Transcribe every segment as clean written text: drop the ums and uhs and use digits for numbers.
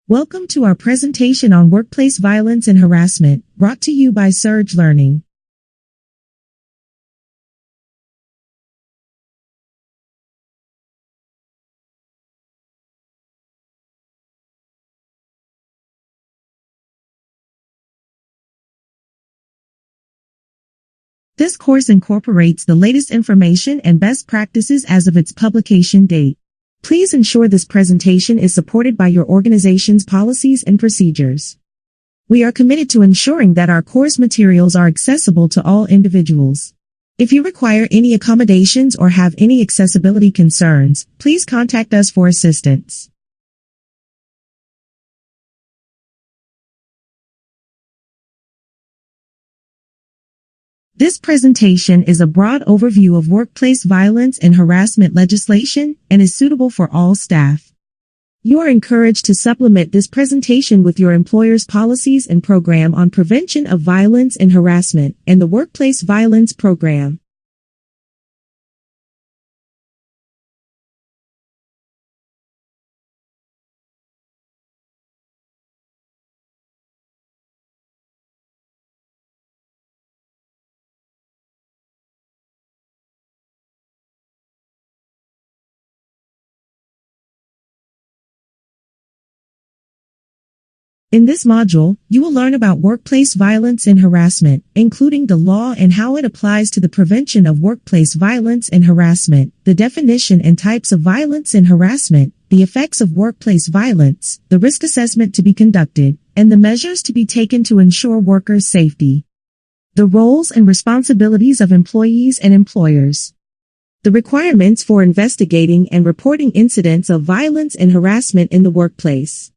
Welcome to our presentation on workplace violence and harassment, brought to you by Surge Learning. This course incorporates the latest information and best practices as of its publication date. Please ensure this presentation is supported by your organization's policies and procedures. We are committed to ensuring that our course materials are accessible to all individuals. If you require any accommodations or have any accessibility concerns, please contact us for assistance. This presentation is a broad overview of workplace violence and harassment legislation and is suitable for all staff. You are encouraged to supplement this presentation with your employer's policies and program on prevention of violence and harassment and the Workplace Violence Program. In this module, you will learn about workplace violence and harassment, including the law and how it applies to the prevention of workplace violence and harassment, the definition and types of violence and harassment, the effects of workplace violence, the risk assessment to be conducted, and the measures to be taken to ensure workers' safety. The roles and responsibilities of employees and employers. The requirements for investigating and reporting incidents of violence and harassment in the workplace.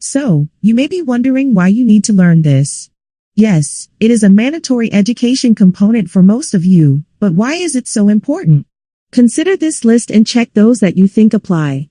So, you may be wondering why you need to learn this. Yes, it is a mandatory education component for most of you, but why is it so important? Consider this list and check those that you think apply.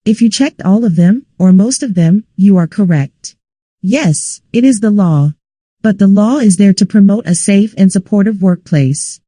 If you checked all of them, or most of them, you are correct. Yes, it is the law. But the law is there to promote a safe and supportive workplace.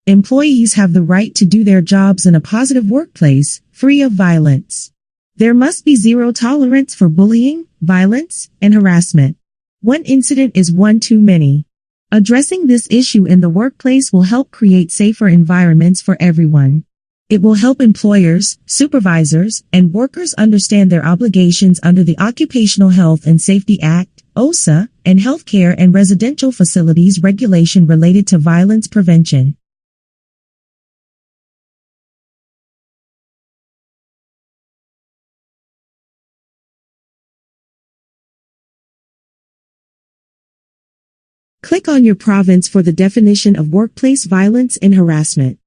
Employees have the right to do their jobs in a positive workplace, free of violence. There must be zero tolerance for bullying, violence, and harassment. One incident is one too many. Addressing this issue in the workplace will help create safer environments for everyone. It will help employers, supervisors, and workers understand their obligations under the Occupational Health and Safety Act, OSHA, and healthcare and residential facilities regulation related to violence prevention. Click on your province for the definition of workplace violence and harassment.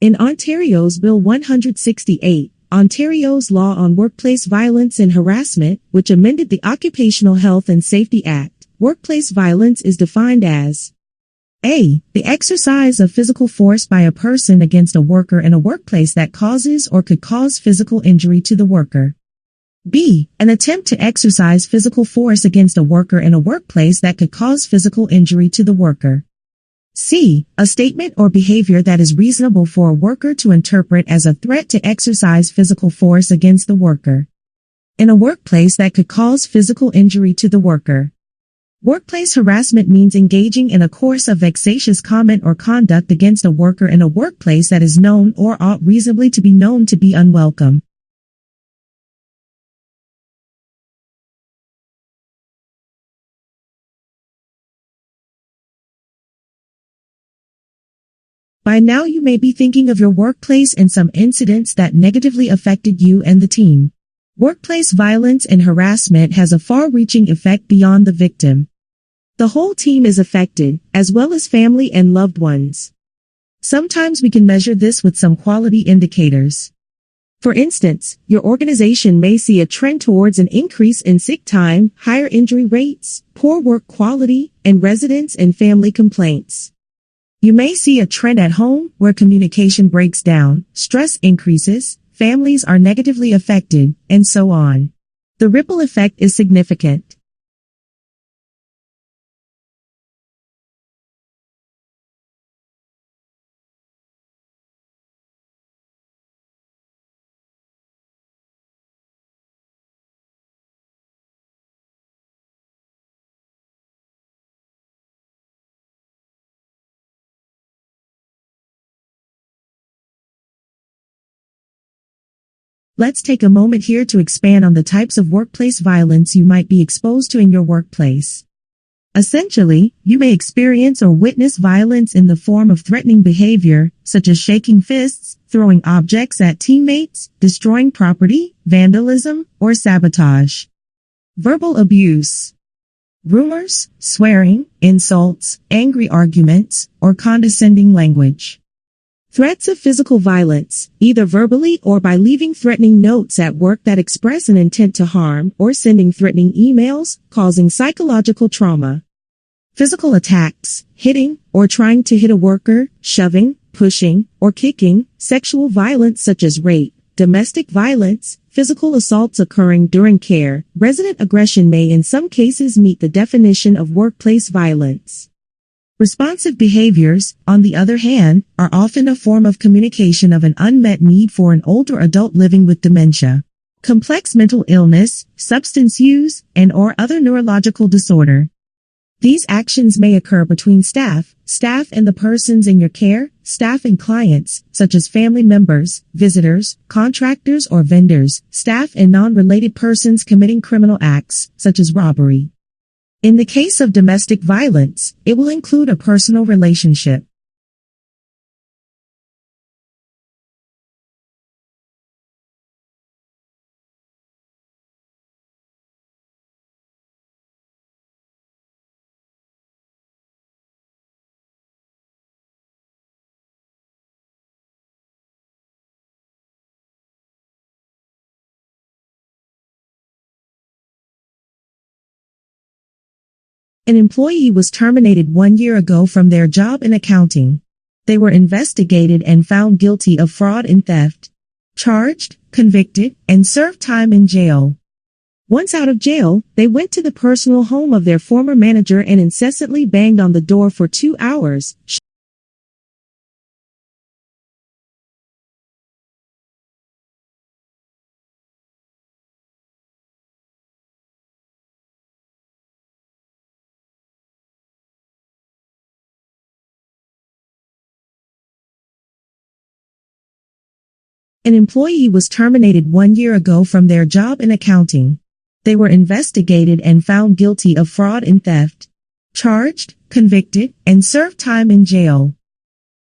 In Ontario's Bill 168, Ontario's Law on Workplace Violence and Harassment, which amended the Occupational Health and Safety Act, workplace violence is defined as A. The exercise of physical force by a person against a worker in a workplace that causes or could cause physical injury to the worker. B. An attempt to exercise physical force against a worker in a workplace that could cause physical injury to the worker. C. A statement or behavior that is reasonable for a worker to interpret as a threat to exercise physical force against the worker. In a workplace that could cause physical injury to the worker. Workplace harassment means engaging in a course of vexatious comment or conduct against a worker in a workplace that is known or ought reasonably to be known to be unwelcome. By now you may be thinking of your workplace and some incidents that negatively affected you and the team. Workplace violence and harassment has a far-reaching effect beyond the victim. The whole team is affected, as well as family and loved ones. Sometimes we can measure this with some quality indicators. For instance, your organization may see a trend towards an increase in sick time, higher injury rates, poor work quality, and residents and family complaints. You may see a trend at home where communication breaks down, stress increases, families are negatively affected, and so on. The ripple effect is significant. Let's take a moment here to expand on the types of workplace violence you might be exposed to in your workplace. Essentially, you may experience or witness violence in the form of threatening behavior, such as shaking fists, throwing objects at teammates, destroying property, vandalism, or sabotage. Verbal abuse. Rumors, swearing, insults, angry arguments, or condescending language. Threats of physical violence, either verbally or by leaving threatening notes at work that express an intent to harm or sending threatening emails, causing psychological trauma. Physical attacks, hitting or trying to hit a worker, shoving, pushing, or kicking, sexual violence such as rape, domestic violence, physical assaults occurring during care, resident aggression may in some cases meet the definition of workplace violence. Responsive behaviors, on the other hand, are often a form of communication of an unmet need for an older adult living with dementia, complex mental illness, substance use, and/or other neurological disorder. These actions may occur between staff and the persons in your care, staff and clients, such as family members, visitors, contractors or vendors, staff and non-related persons committing criminal acts, such as robbery. In the case of domestic violence, it will include a personal relationship. An employee was terminated 1 year ago from their job in accounting. They were investigated and found guilty of fraud and theft. Charged, convicted, and served time in jail. Once out of jail, they went to the personal home of their former manager and incessantly banged on the door for 2 hours. An employee was terminated 1 year ago from their job in accounting. They were investigated and found guilty of fraud and theft. Charged, convicted, and served time in jail.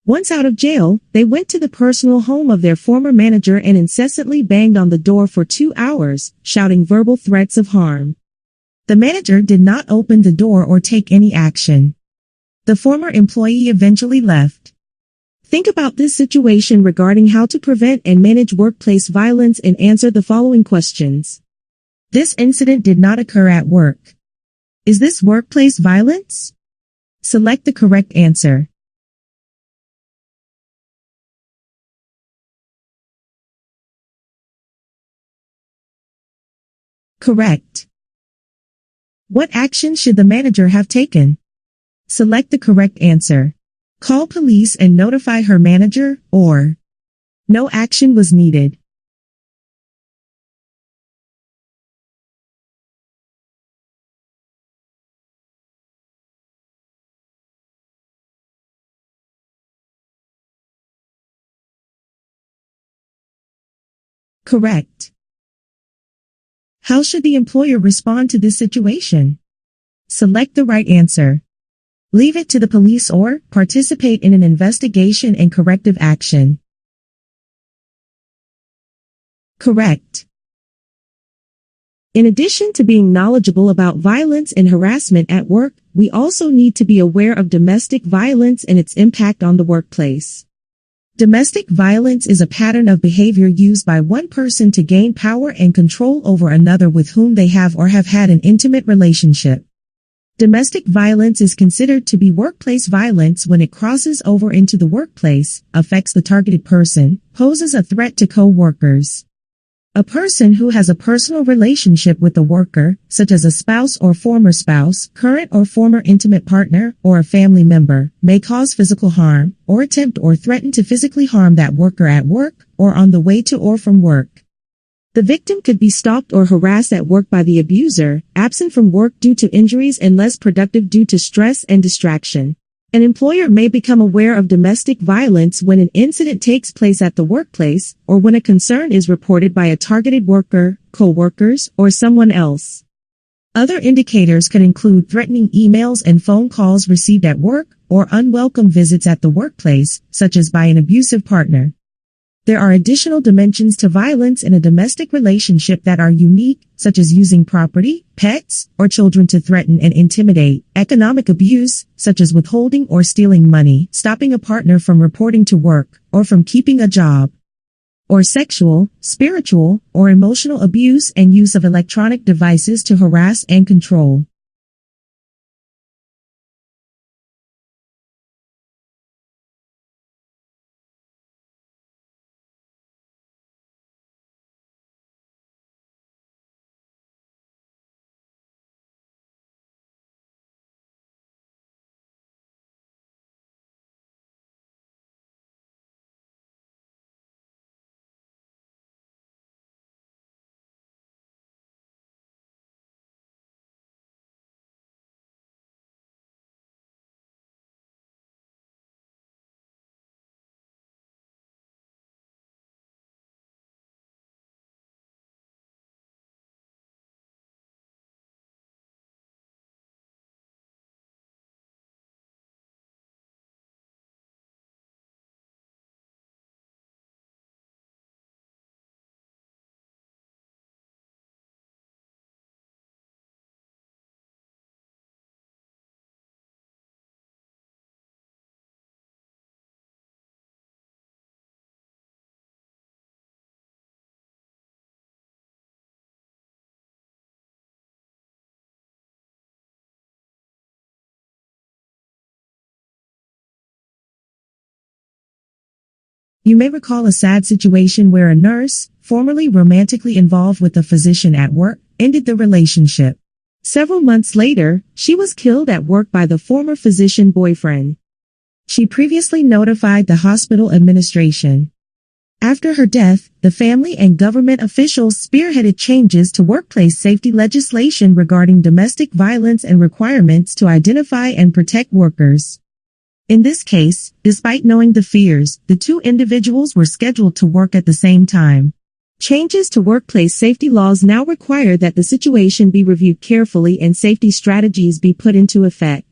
Once out of jail, they went to the personal home of their former manager and incessantly banged on the door for 2 hours, shouting verbal threats of harm. The manager did not open the door or take any action. The former employee eventually left. Think about this situation regarding how to prevent and manage workplace violence and answer the following questions. This incident did not occur at work. Is this workplace violence? Select the correct answer. Correct. What action should the manager have taken? Select the correct answer. Call police and notify her manager, or no action was needed. Correct. How should the employer respond to this situation? Select the right answer. Leave it to the police or participate in an investigation and corrective action. Correct. In addition to being knowledgeable about violence and harassment at work, we also need to be aware of domestic violence and its impact on the workplace. Domestic violence is a pattern of behavior used by one person to gain power and control over another with whom they have or have had an intimate relationship. Domestic violence is considered to be workplace violence when it crosses over into the workplace, affects the targeted person, poses a threat to co-workers. A person who has a personal relationship with the worker, such as a spouse or former spouse, current or former intimate partner, or a family member, may cause physical harm, or attempt or threaten to physically harm that worker at work, or on the way to or from work. The victim could be stalked or harassed at work by the abuser, absent from work due to injuries and less productive due to stress and distraction. An employer may become aware of domestic violence when an incident takes place at the workplace or when a concern is reported by a targeted worker, co-workers, or someone else. Other indicators could include threatening emails and phone calls received at work or unwelcome visits at the workplace, such as by an abusive partner. There are additional dimensions to violence in a domestic relationship that are unique, such as using property, pets, or children to threaten and intimidate, economic abuse, such as withholding or stealing money, stopping a partner from reporting to work, or from keeping a job, or sexual, spiritual, or emotional abuse and use of electronic devices to harass and control. You may recall a sad situation where a nurse, formerly romantically involved with a physician at work, ended the relationship. Several months later, she was killed at work by the former physician boyfriend. She previously notified the hospital administration. After her death, the family and government officials spearheaded changes to workplace safety legislation regarding domestic violence and requirements to identify and protect workers. In this case, despite knowing the fears, the two individuals were scheduled to work at the same time. Changes to workplace safety laws now require that the situation be reviewed carefully and safety strategies be put into effect.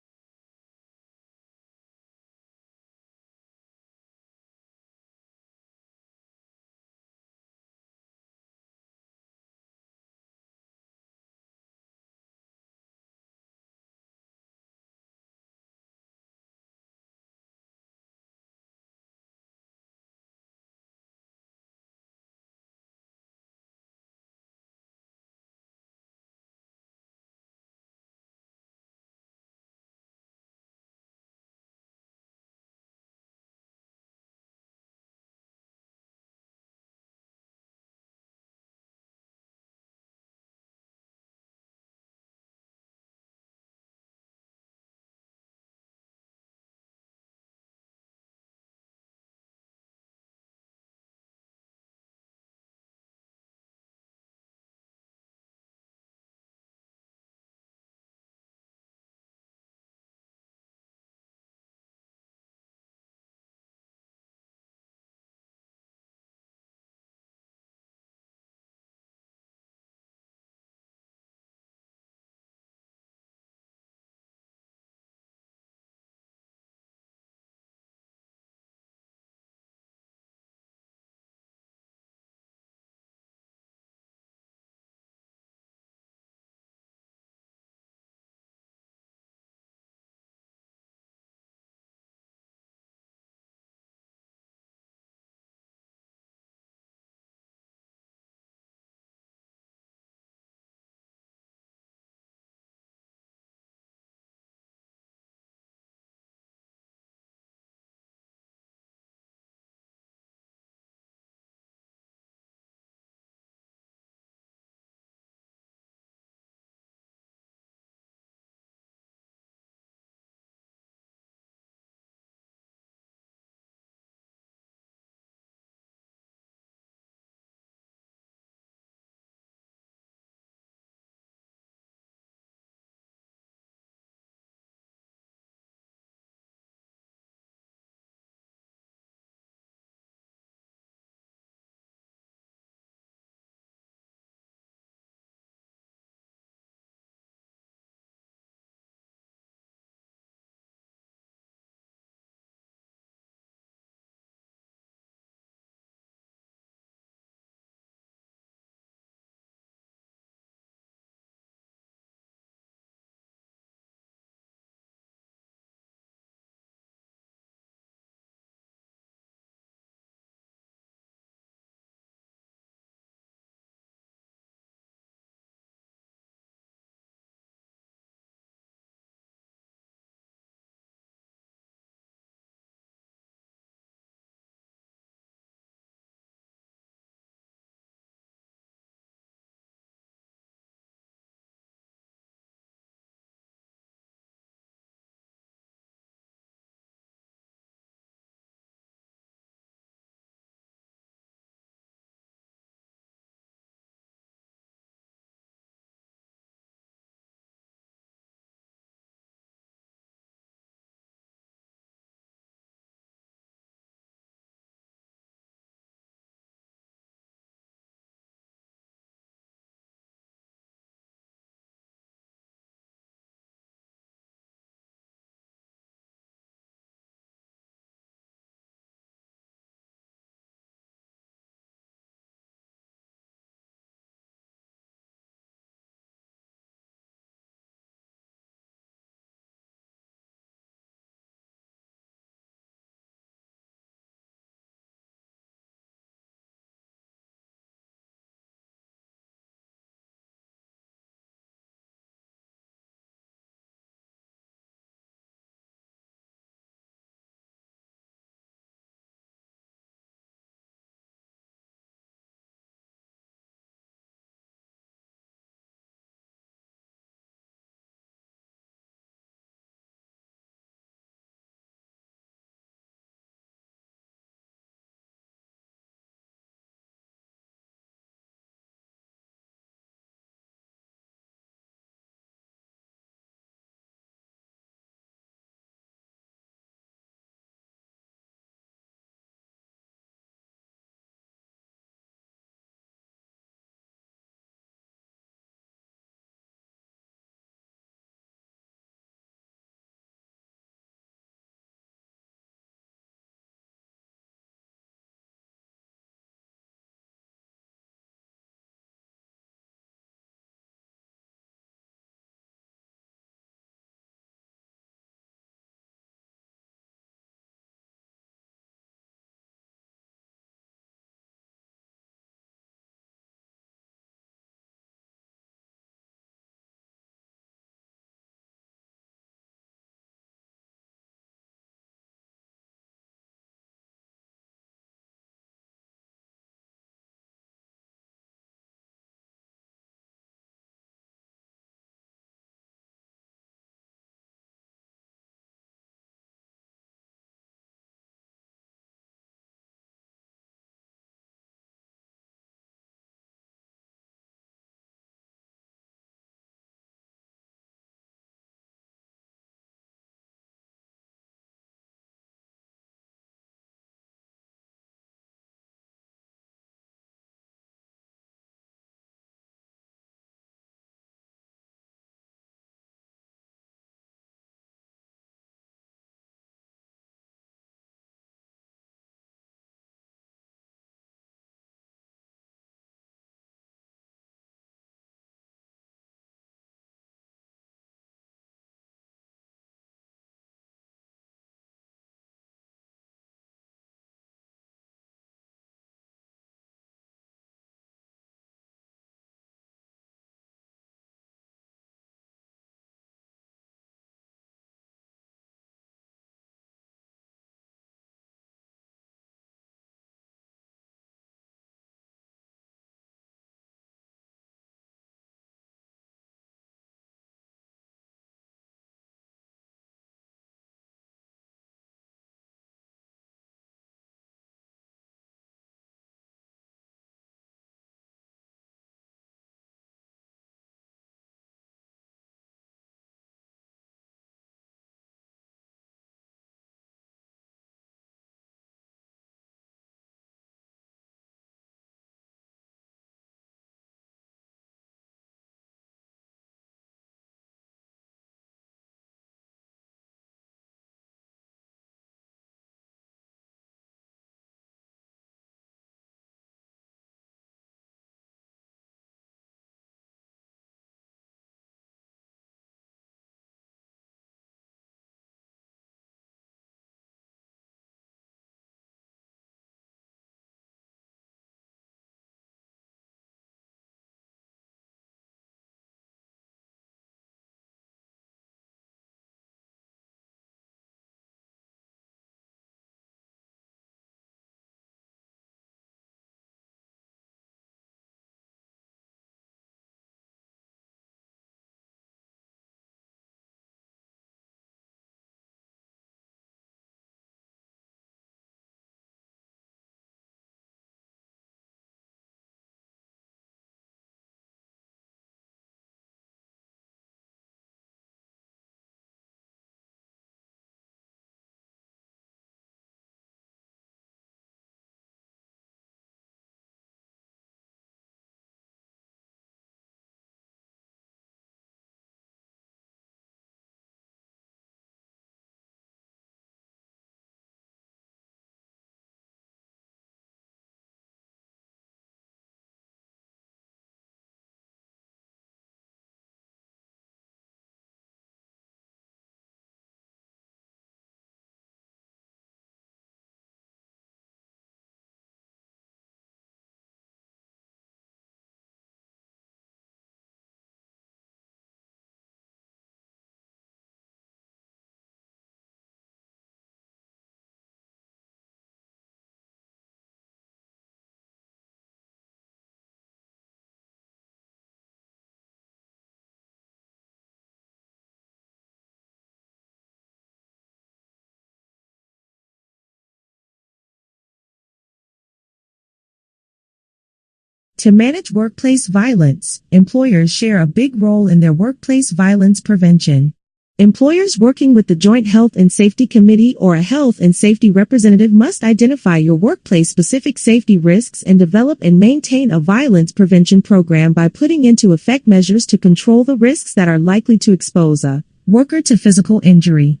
To manage workplace violence, employers share a big role in their workplace violence prevention. Employers working with the Joint Health and Safety Committee or a health and safety representative must identify your workplace-specific safety risks and develop and maintain a violence prevention program by putting into effect measures to control the risks that are likely to expose a worker to physical injury.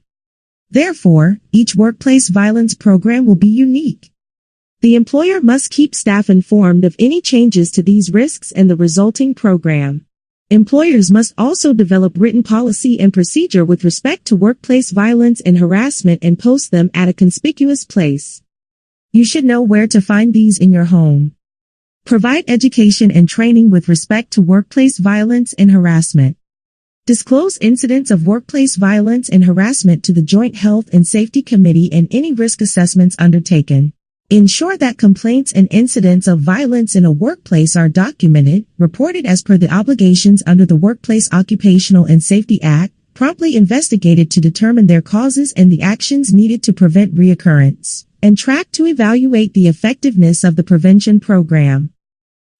Therefore, each workplace violence program will be unique. The employer must keep staff informed of any changes to these risks and the resulting program. Employers must also develop written policy and procedure with respect to workplace violence and harassment and post them at a conspicuous place. You should know where to find these in your home. Provide education and training with respect to workplace violence and harassment. Disclose incidents of workplace violence and harassment to the Joint Health and Safety Committee and any risk assessments undertaken. Ensure that complaints and incidents of violence in a workplace are documented, reported as per the obligations under the Workplace Occupational and Safety Act, promptly investigated to determine their causes and the actions needed to prevent reoccurrence, and track to evaluate the effectiveness of the prevention program.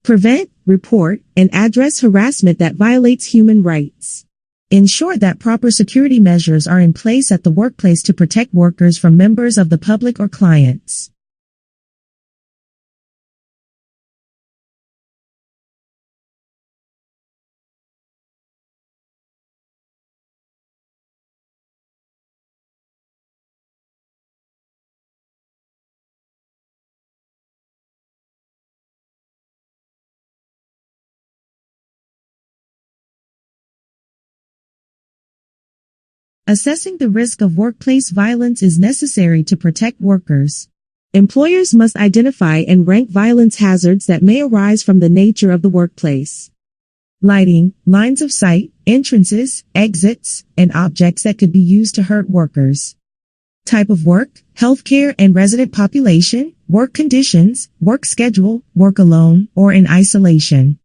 Prevent, report, and address harassment that violates human rights. Ensure that proper security measures are in place at the workplace to protect workers from members of the public or clients. Assessing the risk of workplace violence is necessary to protect workers. Employers must identify and rank violence hazards that may arise from the nature of the workplace. Lighting, lines of sight, entrances, exits, and objects that could be used to hurt workers. Type of work, healthcare and resident population, work conditions, work schedule, work alone or in isolation.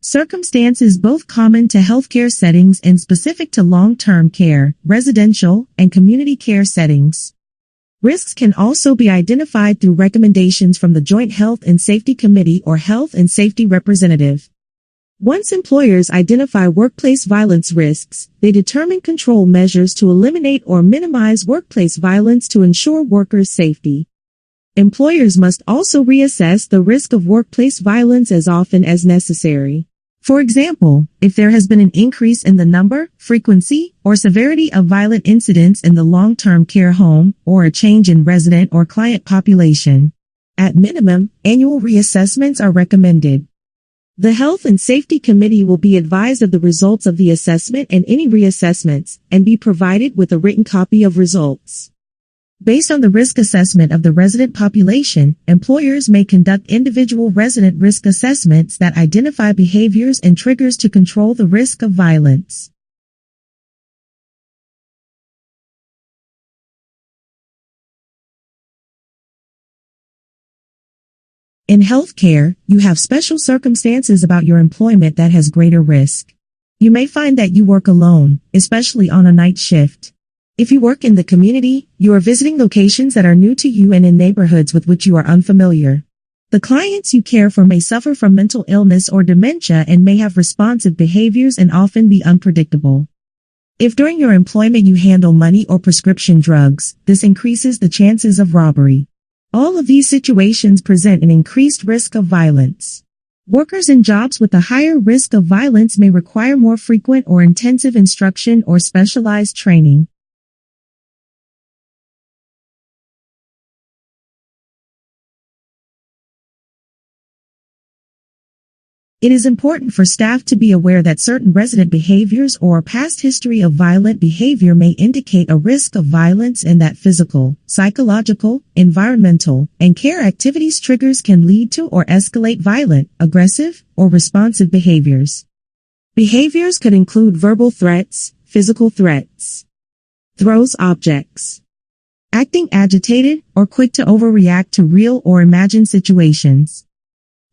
Circumstances both common to healthcare settings and specific to long-term care, residential, and community care settings. Risks can also be identified through recommendations from the Joint Health and Safety Committee or Health and Safety Representative. Once employers identify workplace violence risks, they determine control measures to eliminate or minimize workplace violence to ensure workers' safety. Employers must also reassess the risk of workplace violence as often as necessary. For example, if there has been an increase in the number, frequency, or severity of violent incidents in the long-term care home, or a change in resident or client population. At minimum, annual reassessments are recommended. The Health and Safety Committee will be advised of the results of the assessment and any reassessments, and be provided with a written copy of results. Based on the risk assessment of the resident population, employers may conduct individual resident risk assessments that identify behaviors and triggers to control the risk of violence. In healthcare, you have special circumstances about your employment that has greater risk. You may find that you work alone, especially on a night shift. If you work in the community, you are visiting locations that are new to you and in neighborhoods with which you are unfamiliar. The clients you care for may suffer from mental illness or dementia and may have responsive behaviors and often be unpredictable. If during your employment you handle money or prescription drugs, this increases the chances of robbery. All of these situations present an increased risk of violence. Workers in jobs with a higher risk of violence may require more frequent or intensive instruction or specialized training. It is important for staff to be aware that certain resident behaviors or a past history of violent behavior may indicate a risk of violence and that physical, psychological, environmental, and care activities triggers can lead to or escalate violent, aggressive, or responsive behaviors. Behaviors could include verbal threats, physical threats, throws objects, acting agitated or quick to overreact to real or imagined situations.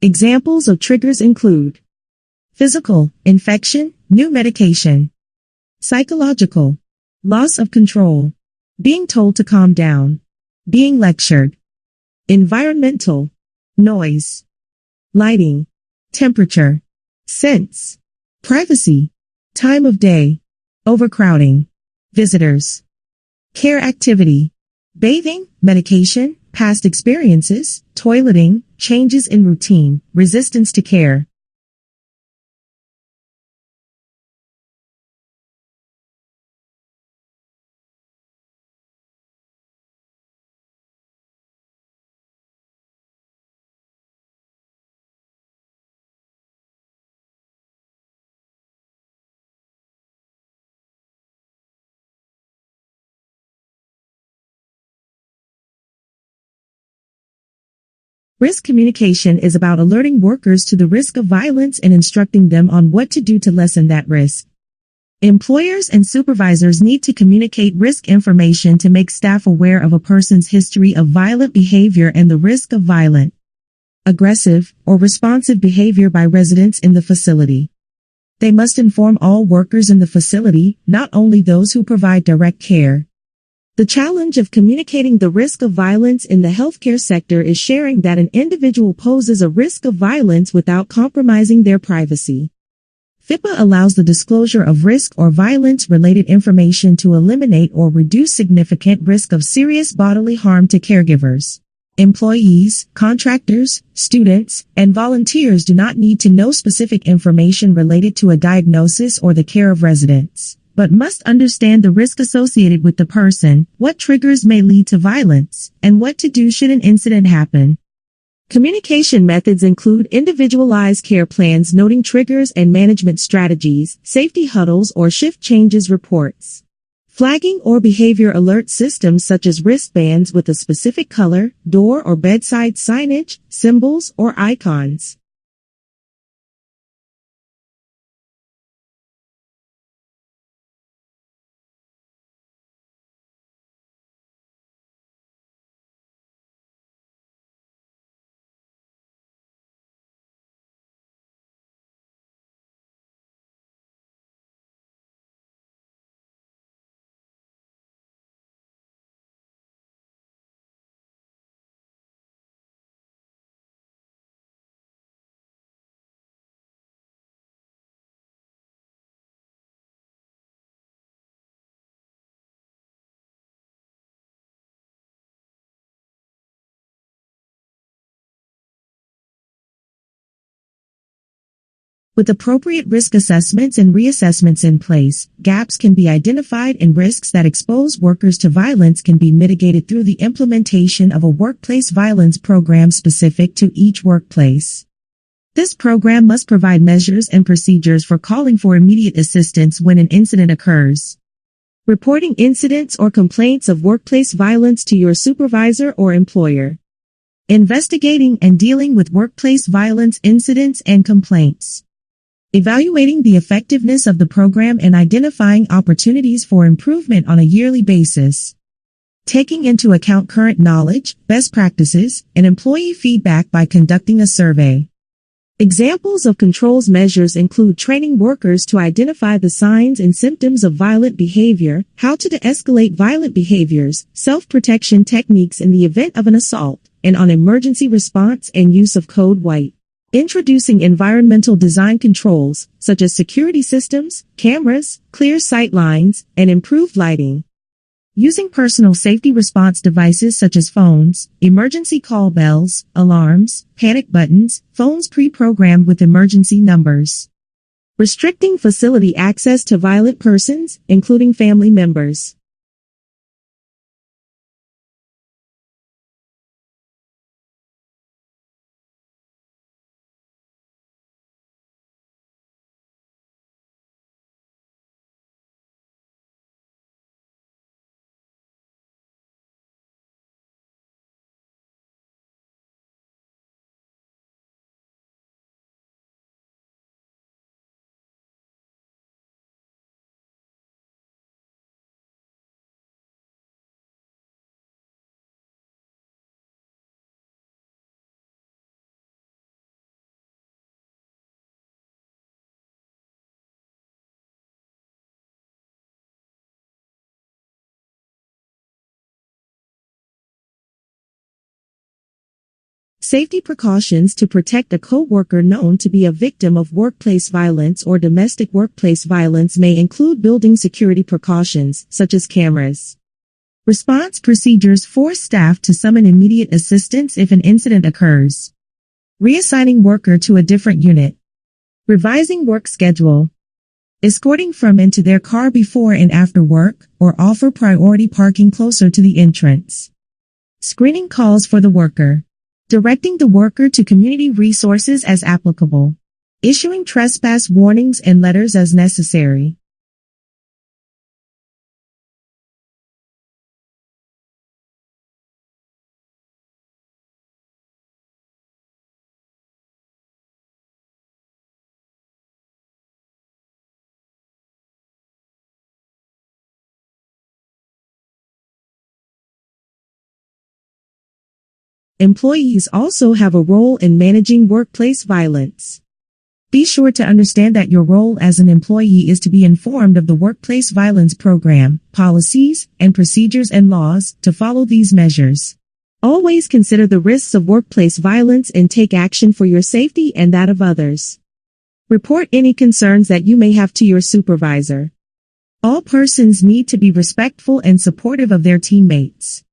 Examples of triggers include physical, infection, new medication, psychological, loss of control, being told to calm down, being lectured, environmental, noise, lighting, temperature, scents, privacy, time of day, overcrowding, visitors, care activity, bathing, medication, past experiences, toileting, changes in routine, resistance to care. Risk communication is about alerting workers to the risk of violence and instructing them on what to do to lessen that risk. Employers and supervisors need to communicate risk information to make staff aware of a person's history of violent behavior and the risk of violent, aggressive, or responsive behavior by residents in the facility. They must inform all workers in the facility, not only those who provide direct care. The challenge of communicating the risk of violence in the healthcare sector is sharing that an individual poses a risk of violence without compromising their privacy. FIPA allows the disclosure of risk or violence-related information to eliminate or reduce significant risk of serious bodily harm to caregivers. Employees, contractors, students, and volunteers do not need to know specific information related to a diagnosis or the care of residents, but must understand the risk associated with the person, what triggers may lead to violence, and what to do should an incident happen. Communication methods include individualized care plans noting triggers and management strategies, safety huddles or shift changes reports, flagging or behavior alert systems such as wristbands with a specific color, door or bedside signage, symbols, or icons. With appropriate risk assessments and reassessments in place, gaps can be identified and risks that expose workers to violence can be mitigated through the implementation of a workplace violence program specific to each workplace. This program must provide measures and procedures for calling for immediate assistance when an incident occurs. Reporting incidents or complaints of workplace violence to your supervisor or employer. Investigating and dealing with workplace violence incidents and complaints. Evaluating the effectiveness of the program and identifying opportunities for improvement on a yearly basis. Taking into account current knowledge, best practices, and employee feedback by conducting a survey. Examples of controls measures include training workers to identify the signs and symptoms of violent behavior, how to de-escalate violent behaviors, self-protection techniques in the event of an assault, and on emergency response and use of Code White. Introducing environmental design controls, such as security systems, cameras, clear sight lines, and improved lighting. Using personal safety response devices such as phones, emergency call bells, alarms, panic buttons, phones pre-programmed with emergency numbers. Restricting facility access to violent persons, including family members. Safety precautions to protect a coworker known to be a victim of workplace violence or domestic workplace violence may include building security precautions, such as cameras. Response procedures force staff to summon immediate assistance if an incident occurs. Reassigning worker to a different unit. Revising work schedule. Escorting from and to their car before and after work, or offer priority parking closer to the entrance. Screening calls for the worker. Directing the worker to community resources as applicable. Issuing trespass warnings and letters as necessary. Employees also have a role in managing workplace violence. Be sure to understand that your role as an employee is to be informed of the workplace violence program, policies, and procedures and laws to follow these measures. Always consider the risks of workplace violence and take action for your safety and that of others. Report any concerns that you may have to your supervisor. All persons need to be respectful and supportive of their teammates.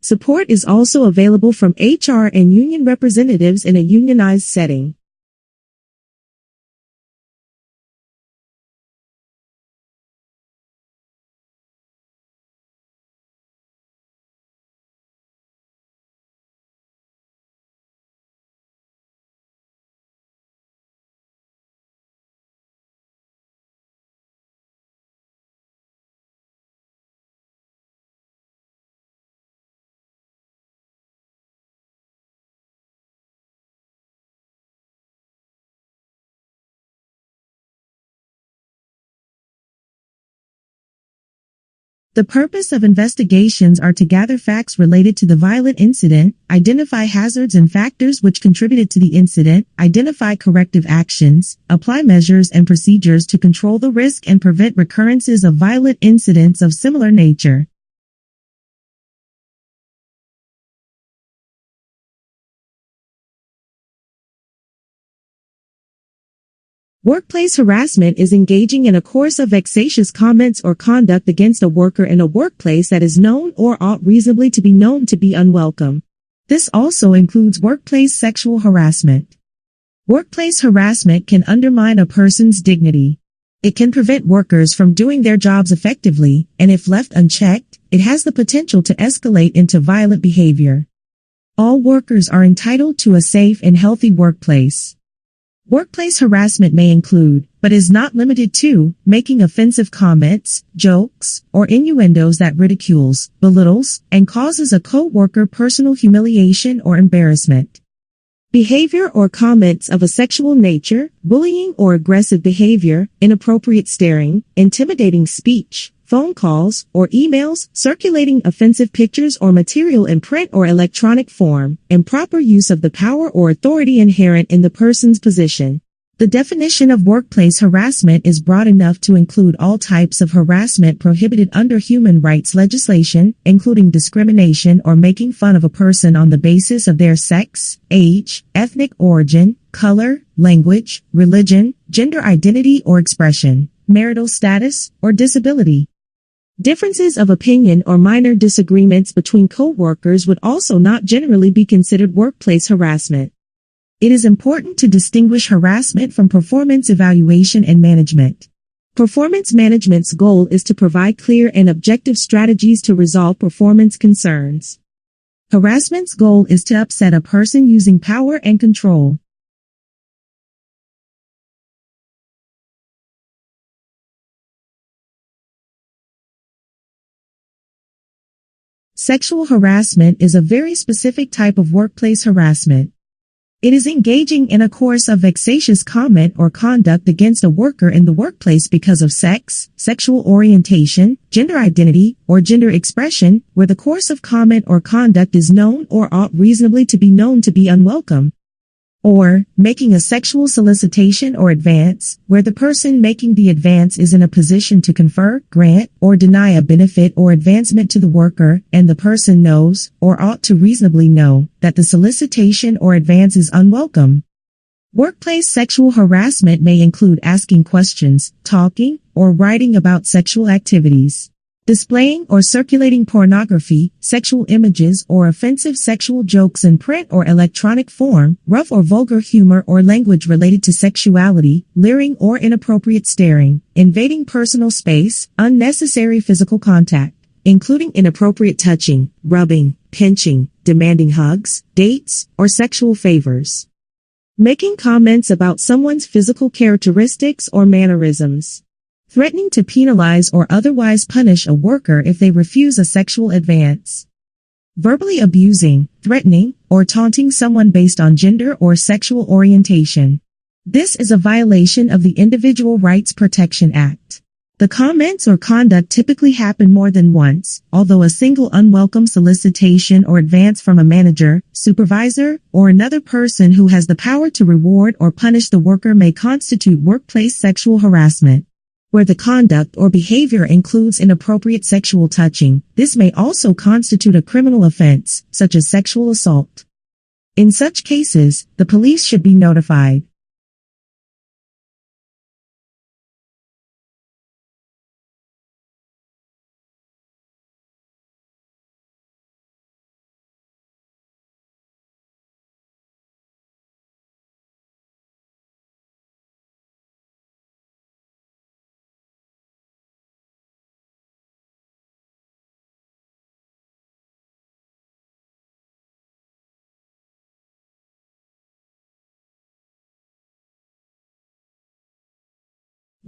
Support is also available from HR and union representatives in a unionized setting. The purpose of investigations are to gather facts related to the violent incident, identify hazards and factors which contributed to the incident, identify corrective actions, apply measures and procedures to control the risk and prevent recurrences of violent incidents of similar nature. Workplace harassment is engaging in a course of vexatious comments or conduct against a worker in a workplace that is known or ought reasonably to be known to be unwelcome. This also includes workplace sexual harassment. Workplace harassment can undermine a person's dignity. It can prevent workers from doing their jobs effectively, and if left unchecked, it has the potential to escalate into violent behavior. All workers are entitled to a safe and healthy workplace. Workplace harassment may include, but is not limited to, making offensive comments, jokes, or innuendos that ridicules, belittles, and causes a co-worker personal humiliation or embarrassment. Behavior or comments of a sexual nature, bullying or aggressive behavior, inappropriate staring, intimidating speech, phone calls, or emails, circulating offensive pictures or material in print or electronic form, improper use of the power or authority inherent in the person's position. The definition of workplace harassment is broad enough to include all types of harassment prohibited under human rights legislation, including discrimination or making fun of a person on the basis of their sex, age, ethnic origin, color, language, religion, gender identity or expression, marital status, or disability. Differences of opinion or minor disagreements between co-workers would also not generally be considered workplace harassment. It is important to distinguish harassment from performance evaluation and management. Performance management's goal is to provide clear and objective strategies to resolve performance concerns. Harassment's goal is to upset a person using power and control. Sexual harassment is a very specific type of workplace harassment. It is engaging in a course of vexatious comment or conduct against a worker in the workplace because of sex, sexual orientation, gender identity, or gender expression, where the course of comment or conduct is known or ought reasonably to be known to be unwelcome. Or, making a sexual solicitation or advance, where the person making the advance is in a position to confer, grant, or deny a benefit or advancement to the worker, and the person knows, or ought to reasonably know, that the solicitation or advance is unwelcome. Workplace sexual harassment may include asking questions, talking, or writing about sexual activities. Displaying or circulating pornography, sexual images, or offensive sexual jokes in print or electronic form, rough or vulgar humor or language related to sexuality, leering or inappropriate staring, invading personal space, unnecessary physical contact, including inappropriate touching, rubbing, pinching, demanding hugs, dates, or sexual favors. Making comments about someone's physical characteristics or mannerisms. Threatening to penalize or otherwise punish a worker if they refuse a sexual advance. Verbally abusing, threatening, or taunting someone based on gender or sexual orientation. This is a violation of the Individual Rights Protection Act. The comments or conduct typically happen more than once, although a single unwelcome solicitation or advance from a manager, supervisor, or another person who has the power to reward or punish the worker may constitute workplace sexual harassment. Where the conduct or behavior includes inappropriate sexual touching, this may also constitute a criminal offense, such as sexual assault. In such cases, the police should be notified.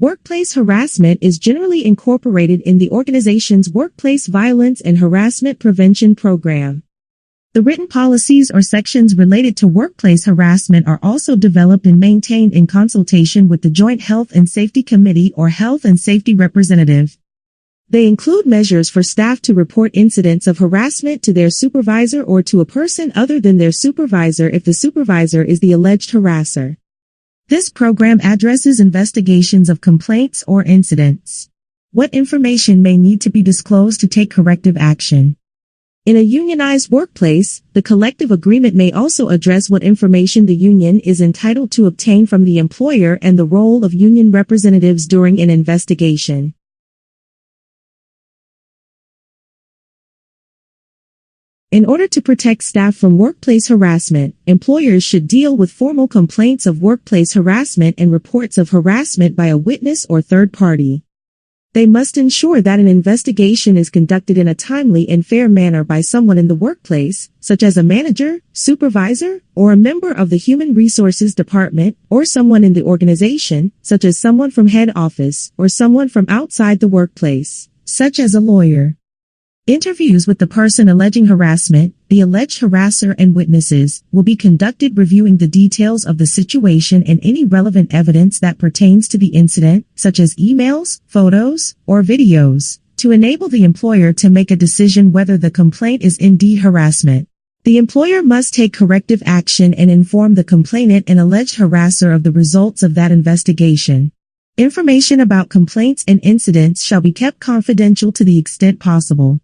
Workplace harassment is generally incorporated in the organization's workplace violence and harassment prevention program. The written policies or sections related to workplace harassment are also developed and maintained in consultation with the Joint Health and Safety Committee or Health and Safety Representative. They include measures for staff to report incidents of harassment to their supervisor or to a person other than their supervisor if the supervisor is the alleged harasser. This program addresses investigations of complaints or incidents. What information may need to be disclosed to take corrective action? In a unionized workplace, the collective agreement may also address what information the union is entitled to obtain from the employer and the role of union representatives during an investigation. In order to protect staff from workplace harassment, employers should deal with formal complaints of workplace harassment and reports of harassment by a witness or third party. They must ensure that an investigation is conducted in a timely and fair manner by someone in the workplace, such as a manager, supervisor, or a member of the Human Resources Department, or someone in the organization, such as someone from head office, or someone from outside the workplace, such as a lawyer. Interviews with the person alleging harassment, the alleged harasser, and witnesses will be conducted reviewing the details of the situation and any relevant evidence that pertains to the incident, such as emails, photos, or videos, to enable the employer to make a decision whether the complaint is indeed harassment. The employer must take corrective action and inform the complainant and alleged harasser of the results of that investigation. Information about complaints and incidents shall be kept confidential to the extent possible.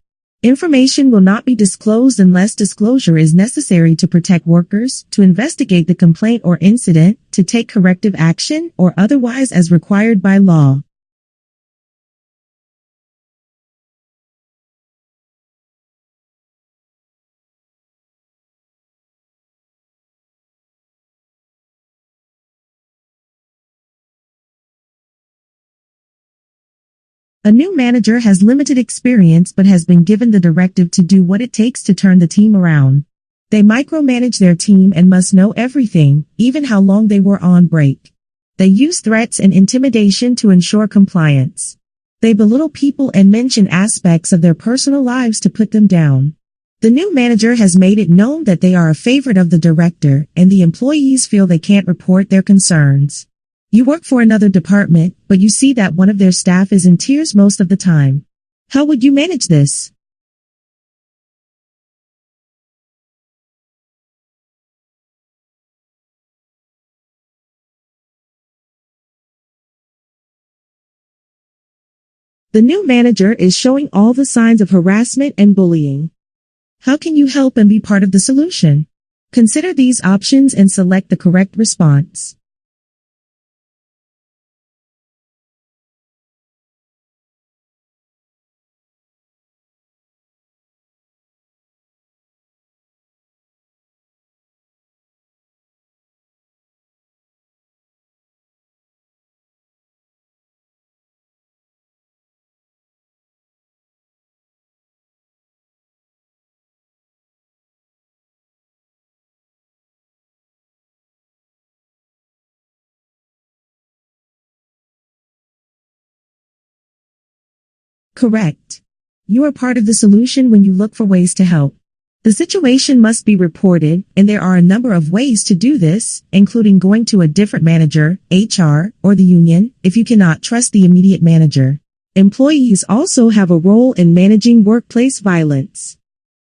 Information will not be disclosed unless disclosure is necessary to protect workers, to investigate the complaint or incident, to take corrective action, or otherwise as required by law. A new manager has limited experience but has been given the directive to do what it takes to turn the team around. They micromanage their team and must know everything, even how long they were on break. They use threats and intimidation to ensure compliance. They belittle people and mention aspects of their personal lives to put them down. The new manager has made it known that they are a favorite of the director, and the employees feel they can't report their concerns. You work for another department, but you see that one of their staff is in tears most of the time. How would you manage this? The new manager is showing all the signs of harassment and bullying. How can you help and be part of the solution? Consider these options and select the correct response. Correct. You are part of the solution when you look for ways to help. The situation must be reported, and there are a number of ways to do this, including going to a different manager, HR, or the union, if you cannot trust the immediate manager. Employees also have a role in managing workplace violence.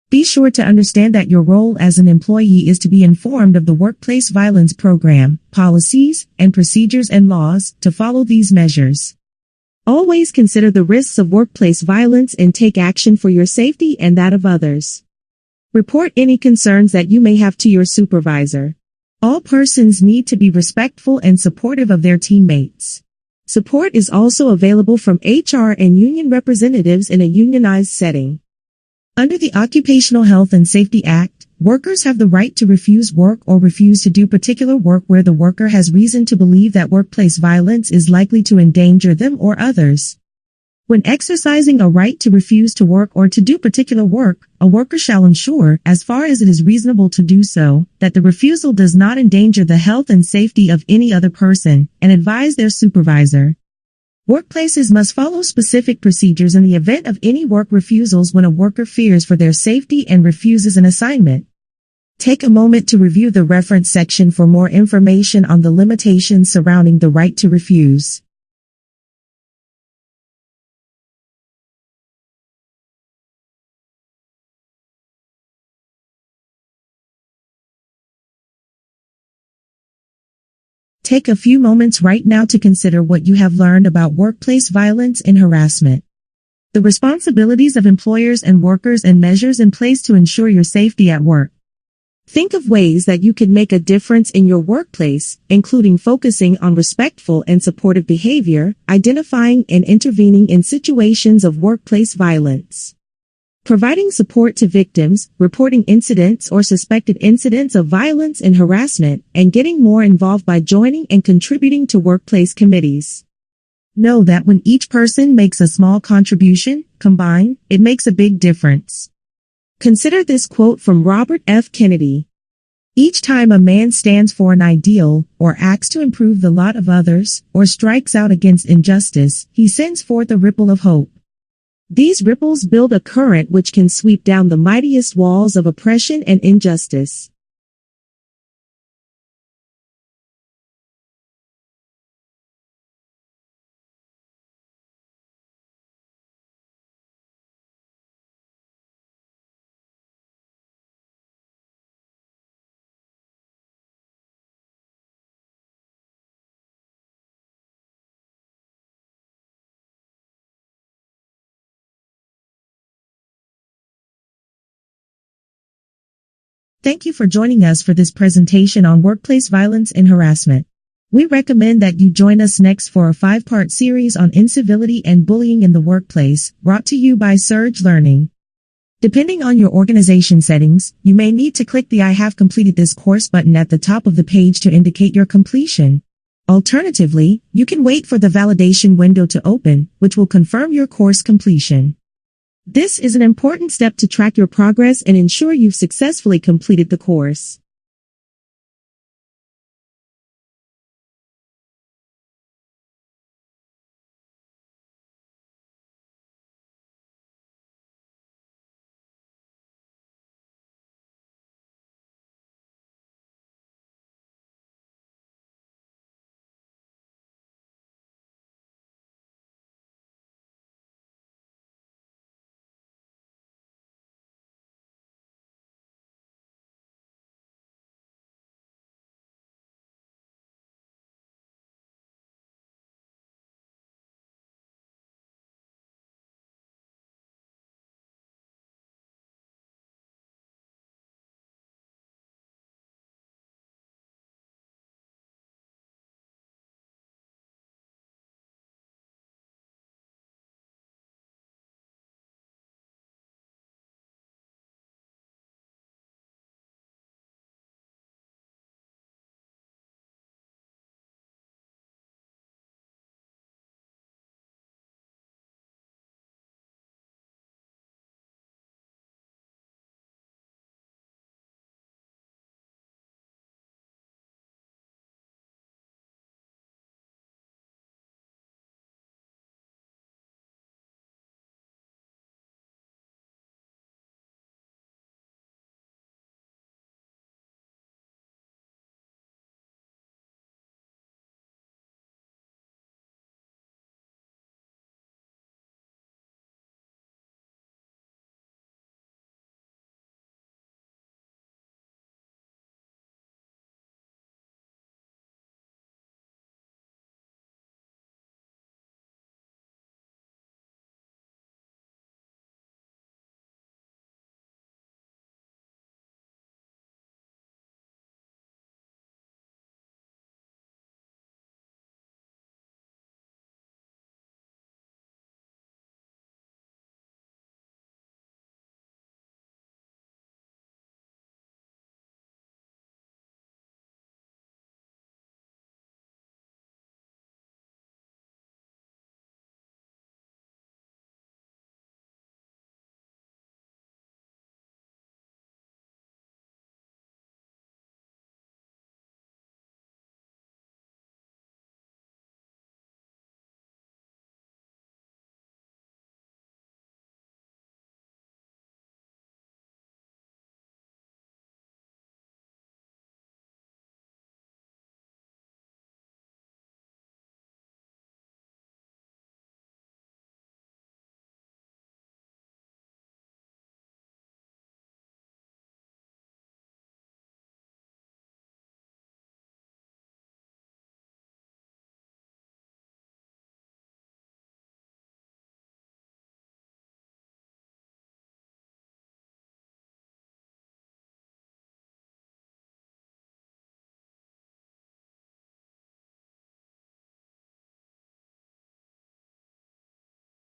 Be sure to understand that your role as an employee is to be informed of the workplace violence program, policies, and procedures and laws to follow these measures. Always consider the risks of workplace violence and take action for your safety and that of others. Report any concerns that you may have to your supervisor. All persons need to be respectful and supportive of their teammates. Support is also available from HR and union representatives in a unionized setting. Under the Occupational Health and Safety Act, workers have the right to refuse work or refuse to do particular work where the worker has reason to believe that workplace violence is likely to endanger them or others. When exercising a right to refuse to work or to do particular work, a worker shall ensure, as far as it is reasonable to do so, that the refusal does not endanger the health and safety of any other person, and advise their supervisor. Workplaces must follow specific procedures in the event of any work refusals when a worker fears for their safety and refuses an assignment. Take a moment to review the reference section for more information on the limitations surrounding the right to refuse. Take a few moments right now to consider what you have learned about workplace violence and harassment. The responsibilities of employers and workers and measures in place to ensure your safety at work. Think of ways that you can make a difference in your workplace, including focusing on respectful and supportive behavior, identifying and intervening in situations of workplace violence. Providing support to victims, reporting incidents or suspected incidents of violence and harassment, and getting more involved by joining and contributing to workplace committees. Know that when each person makes a small contribution, combined, it makes a big difference. Consider this quote from Robert F. Kennedy. Each time a man stands for an ideal, or acts to improve the lot of others, or strikes out against injustice, he sends forth a ripple of hope. These ripples build a current which can sweep down the mightiest walls of oppression and injustice. Thank you for joining us for this presentation on workplace violence and harassment. We recommend that you join us next for a 5-part series on incivility and bullying in the workplace, brought to you by Surge Learning. Depending on your organization settings, you may need to click the I have completed this course button at the top of the page to indicate your completion. Alternatively, you can wait for the validation window to open, which will confirm your course completion. This is an important step to track your progress and ensure you've successfully completed the course.